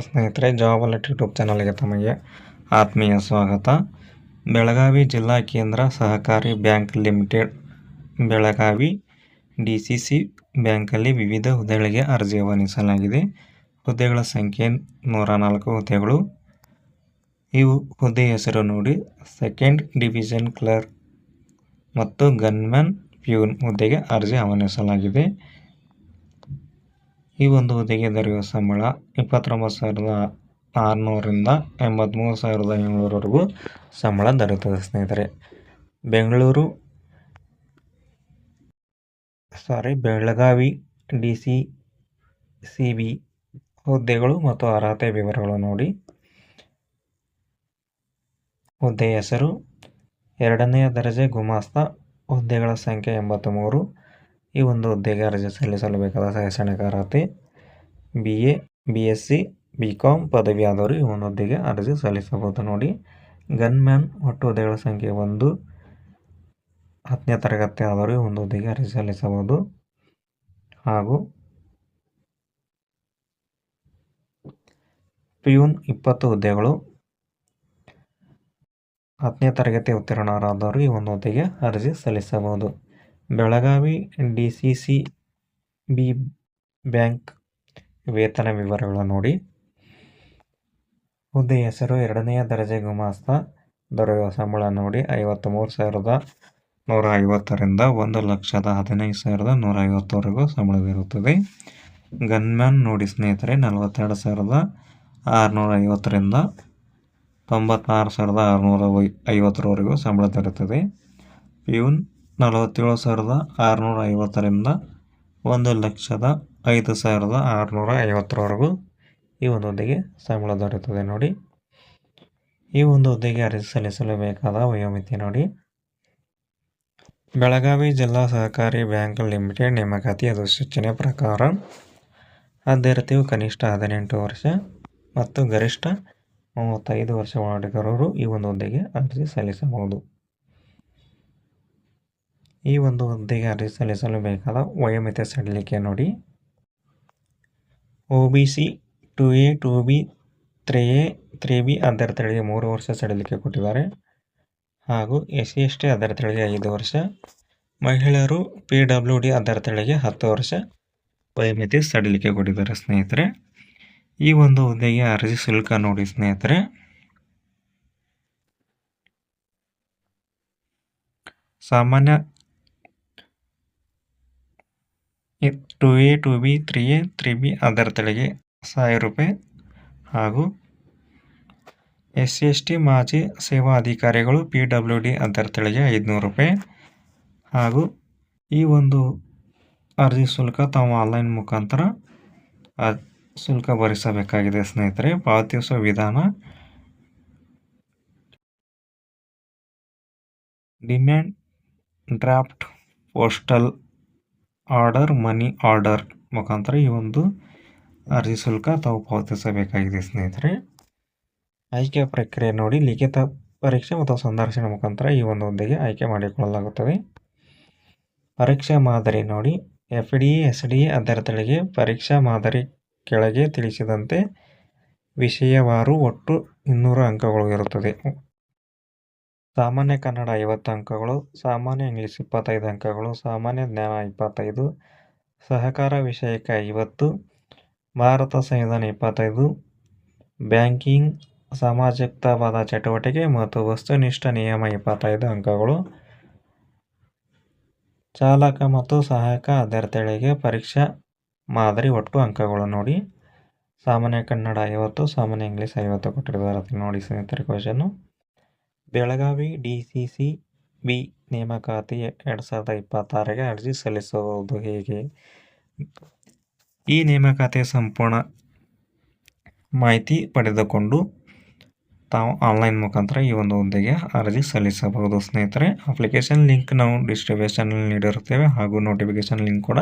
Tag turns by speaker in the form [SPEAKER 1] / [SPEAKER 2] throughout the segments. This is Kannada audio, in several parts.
[SPEAKER 1] ಸ್ನೇಹಿತರೆ, ಜಾಬ್ ಅಲರ್ಟ್ ಯೂಟ್ಯೂಬ್ ಚಾನಲ್ಗೆ ತಮಗೆ ಆತ್ಮೀಯ ಸ್ವಾಗತ. ಬೆಳಗಾವಿ ಜಿಲ್ಲಾ ಕೇಂದ್ರ ಸಹಕಾರಿ ಬ್ಯಾಂಕ್ ಲಿಮಿಟೆಡ್ ಬೆಳಗಾವಿ DCC ಬ್ಯಾಂಕಲ್ಲಿ ವಿವಿಧ ಹುದ್ದೆಗಳಿಗೆ ಅರ್ಜಿ ಆಹ್ವಾನಿಸಲಾಗಿದೆ. ಹುದ್ದೆಗಳ ಸಂಖ್ಯೆ 104 ಹುದ್ದೆಗಳು. ಇವು ಹುದ್ದೆ ಹೆಸರು ನೋಡಿ, ಸೆಕೆಂಡ್ ಡಿವಿಷನ್ ಕ್ಲರ್ಕ್ ಮತ್ತು ಗನ್ಮ್ಯಾನ್ ಪ್ಯೂನ್ ಹುದ್ದೆಗೆ ಅರ್ಜಿ ಆಹ್ವಾನಿಸಲಾಗಿದೆ. ಈ ಒಂದು ಹುದ್ದೆಗೆ ದೊರೆಯುವ ಸಂಬಳ 29,600ರಿಂದ 83,700ವರೆಗೂ ಸಂಬಳ ದೊರೆಯುತ್ತದೆ. ಸ್ನೇಹಿತರೆ, ಬೆಳಗಾವಿ DCCB ಹುದ್ದೆಗಳು ಮತ್ತು ಅರ್ಹತೆ ವಿವರಗಳು ನೋಡಿ. ಹುದ್ದೆ ಹೆಸರು ಎರಡನೆಯ ದರ್ಜೆ ಗುಮಾಸ್ತ. ಹುದ್ದೆಗಳ ಸಂಖ್ಯೆ 83. ಈ ಒಂದು ಹುದ್ದೆಗೆ ಅರ್ಜಿ ಸಲ್ಲಿಸಲು ಬೇಕಾದ ಶೈಕ್ಷಣಿಕ ಅರ್ಹತೆ BA, BSc, BCom ಪದವಿ ಆದವರು ಈ ಒಂದು ಹುದ್ದೆಗೆ ಅರ್ಜಿ ಸಲ್ಲಿಸಬಹುದು ನೋಡಿ. ಗನ್ಮ್ಯಾನ್ ಒಟ್ಟು ಹುದ್ದೆಗಳ ಸಂಖ್ಯೆ 1. 10ನೇ ತರಗತಿ ಆದವರು ಈ ಒಂದು ಹುದ್ದೆಗೆ ಅರ್ಜಿ ಸಲ್ಲಿಸಬಹುದು. ಹಾಗೂ ಪ್ಯೂನ್ 20 ಹುದ್ದೆಗಳು. 10ನೇ ತರಗತಿ ಉತ್ತೀರ್ಣರಾದವರು ಈ ಒಂದು ಹುದ್ದೆಗೆ ಅರ್ಜಿ ಸಲ್ಲಿಸಬಹುದು. ಬೆಳಗಾವಿ DCCB ಬ್ಯಾಂಕ್ ವೇತನ ವಿವರಗಳು ನೋಡಿ. ಹುದ್ದೆ ಹೆಸರು ಎರಡನೆಯ ದರ್ಜೆ ಗುಮಾಸ್ತ. ದೊರೆಯುವ ಸಂಬಳ ನೋಡಿ 53,150ರಿಂದ 1,15,150ವರೆಗೂ ಸಂಬಳವಿರುತ್ತದೆ. ಗನ್ಮ್ಯಾನ್ ನೋಡಿ ಸ್ನೇಹಿತರೆ, 42,650ರಿಂದ 96,650ವರೆಗೂ ಸಂಬಳ ದೊರೆಯುತ್ತದೆ. ಪ್ಯೂನ್ 47,650ರಿಂದ 1,05,650ವರೆಗೂ ಈ ಒಂದು ಹುದ್ದೆಗೆ ಸಂಬಳ ದೊರೆಯುತ್ತದೆ ನೋಡಿ. ಈ ಒಂದು ಹುದ್ದೆಗೆ ಅರ್ಜಿ ಸಲ್ಲಿಸಲು ಬೇಕಾದ ವಯೋಮಿತಿ ನೋಡಿ. ಬೆಳಗಾವಿ ಜಿಲ್ಲಾ ಸಹಕಾರಿ ಬ್ಯಾಂಕ್ ಲಿಮಿಟೆಡ್ ನೇಮಕಾತಿ ಅಧಿಸೂಚನೆ ಪ್ರಕಾರ ಅಭ್ಯರ್ಥಿಯು ಕನಿಷ್ಠ 18 ವರ್ಷ ಮತ್ತು ಗರಿಷ್ಠ 35 ವರ್ಷ ಒಳಗಿರೋರು ಈ ಒಂದು ಹುದ್ದೆಗೆ ಅರ್ಜಿ ಸಲ್ಲಿಸಬಹುದು. ಈ ಒಂದು ಹುದ್ದೆಗೆ ಅರ್ಜಿ ಸಲ್ಲಿಸಲು ಬೇಕಾದ ವಯೋಮಿತಿ ಸಡಿಲಿಕೆ ನೋಡಿ. OBC 2A 2B 3A 3B ಅಭ್ಯರ್ಥಿಗಳಿಗೆ 3 ವರ್ಷ ಸಡಿಲಿಕೆ ಕೊಟ್ಟಿದ್ದಾರೆ. ಹಾಗೂ SC ST ಅಭ್ಯರ್ಥಿಗಳಿಗೆ 5 ವರ್ಷ. ಮಹಿಳೆಯರು PWD ಅಭ್ಯರ್ಥಿಗಳಿಗೆ 10 ವರ್ಷ ವಯೋಮಿತಿ ಸಡಿಲಿಕೆ ಕೊಟ್ಟಿದ್ದಾರೆ. ಸ್ನೇಹಿತರೆ, ಈ ಒಂದು ಹುದ್ದೆಗೆ ಅರ್ಜಿ ಶುಲ್ಕ ನೋಡಿ. ಸ್ನೇಹಿತರೆ, ಸಾಮಾನ್ಯ 2A 2B 3A 3B ಅಭ್ಯರ್ಥಿಗಳಿಗೆ 1000 ರೂಪಾಯಿ. ಹಾಗೂ SC ST ಮಾಜಿ ಸೇವಾ ಅಧಿಕಾರಿಗಳು PWD ಅಭ್ಯರ್ಥಿಗಳಿಗೆ 500 ರೂಪಾಯಿ. ಹಾಗೂ ಈ ಒಂದು ಅರ್ಜಿ ಶುಲ್ಕ ತಾವು ಆನ್ಲೈನ್ ಮುಖಾಂತರ ಶುಲ್ಕ ಭರಿಸಬೇಕಾಗಿದೆ. ಸ್ನೇಹಿತರೆ, ಪಾವತಿಸುವ ವಿಧಾನ demand draft, postal order, money order ಮುಖಾಂತರ ಈ ಒಂದು ಅರ್ಜಿ ಶುಲ್ಕ ತಾವು ಪಾವತಿಸಬೇಕಾಗಿದೆ. ಸ್ನೇಹಿತರೆ, ಆಯ್ಕೆ ಪ್ರಕ್ರಿಯೆ ನೋಡಿ. ಲಿಖಿತ ಪರೀಕ್ಷೆ ಮತ್ತು ಸಂದರ್ಶನ ಮುಖಾಂತರ ಈ ಒಂದು ಹುದ್ದೆಗೆ ಆಯ್ಕೆ ಮಾಡಿಕೊಳ್ಳಲಾಗುತ್ತದೆ. ಪರೀಕ್ಷಾ ಮಾದರಿ ನೋಡಿ. FDA SDA ಅಭ್ಯರ್ಥಿಗಳಿಗೆ ಪರೀಕ್ಷಾ ಮಾದರಿ ಕೆಳಗೆ ತಿಳಿಸಿದಂತೆ ವಿಷಯವಾರು ಒಟ್ಟು 200 ಅಂಕಗಳು ಇರುತ್ತದೆ. ಸಾಮಾನ್ಯ ಕನ್ನಡ 50 ಅಂಕಗಳು, ಸಾಮಾನ್ಯ ಇಂಗ್ಲಿಷ್ 25 ಅಂಕಗಳು, ಸಾಮಾನ್ಯ ಜ್ಞಾನ 25, ಸಹಕಾರ ವಿಷಯಕ 50, ಭಾರತ ಸಂವಿಧಾನ 25, ಬ್ಯಾಂಕಿಂಗ್, ಸಮಾಜಯುಕ್ತವಾದ ಚಟುವಟಿಕೆ ಮತ್ತು ವಸ್ತುನಿಷ್ಠ ನಿಯಮ 25 ಅಂಕಗಳು. ಚಾಲಕ ಮತ್ತು ಸಹಾಯಕ ಅಭ್ಯರ್ಥಿಗಳಿಗೆ ಪರೀಕ್ಷಾ ಮಾದರಿ ಒಟ್ಟು ಅಂಕಗಳು ನೋಡಿ. ಸಾಮಾನ್ಯ ಕನ್ನಡ 50, ಸಾಮಾನ್ಯ ಇಂಗ್ಲಿಷ್ 50 ಕೊಟ್ಟಿದ್ದಾರೆ ನೋಡಿ. ಸ್ನೇಹಿತರೆ, ಕ್ವಶನ್ನು ಬೆಳಗಾವಿ DCCB ನೇಮಕಾತಿ 2026ಗೆ ಅರ್ಜಿ ಸಲ್ಲಿಸುವುದು ಹೇಗೆ? ಈ ನೇಮಕಾತಿಯ ಸಂಪೂರ್ಣ ಮಾಹಿತಿ ಪಡೆದುಕೊಂಡು ತಾವು ಆನ್ಲೈನ್ ಮುಖಾಂತರ ಈ ಒಂದು ಹುದ್ದೆಗೆ ಅರ್ಜಿ ಸಲ್ಲಿಸಬಹುದು. ಸ್ನೇಹಿತರೆ, ಅಪ್ಲಿಕೇಶನ್ ಲಿಂಕ್ ನಾವು ಡಿಸ್ಕ್ರಿಪ್ಷನಲ್ಲಿ ನೀಡಿರುತ್ತೇವೆ ಹಾಗೂ ನೋಟಿಫಿಕೇಶನ್ ಲಿಂಕ್ ಕೂಡ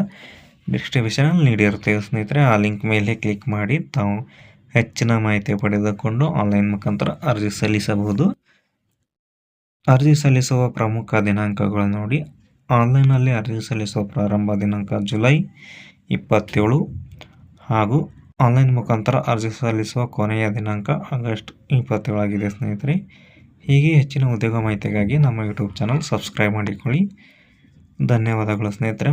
[SPEAKER 1] ಡಿಸ್ಕ್ರಿಪ್ಷನಲ್ಲಿ ನೀಡಿರುತ್ತೇವೆ. ಸ್ನೇಹಿತರೆ, ಆ ಲಿಂಕ್ ಮೇಲೆ ಕ್ಲಿಕ್ ಮಾಡಿ ತಾವು ಹೆಚ್ಚಿನ ಮಾಹಿತಿ ಪಡೆದುಕೊಂಡು ಆನ್ಲೈನ್ ಮುಖಾಂತರ ಅರ್ಜಿ ಸಲ್ಲಿಸಬಹುದು. ಅರ್ಜಿ ಸಲ್ಲಿಸುವ ಪ್ರಮುಖ ದಿನಾಂಕಗಳು ನೋಡಿ. ಆನ್ಲೈನಲ್ಲಿ ಅರ್ಜಿ ಸಲ್ಲಿಸುವ ಪ್ರಾರಂಭ ದಿನಾಂಕ ಜುಲೈ 27 ಹಾಗೂ ಆನ್ಲೈನ್ ಮುಖಾಂತರ ಅರ್ಜಿ ಸಲ್ಲಿಸುವ ಕೊನೆಯ ದಿನಾಂಕ ಆಗಸ್ಟ್ 27 ಆಗಿದೆ ಸ್ನೇಹಿತರೆ. ಹೀಗೆ ಹೆಚ್ಚಿನ ಉದ್ಯೋಗ ಮಾಹಿತಿಗಾಗಿ ನಮ್ಮ ಯೂಟ್ಯೂಬ್ ಚಾನಲ್ ಸಬ್ಸ್ಕ್ರೈಬ್ ಮಾಡಿಕೊಳ್ಳಿ. ಧನ್ಯವಾದಗಳು ಸ್ನೇಹಿತರೆ.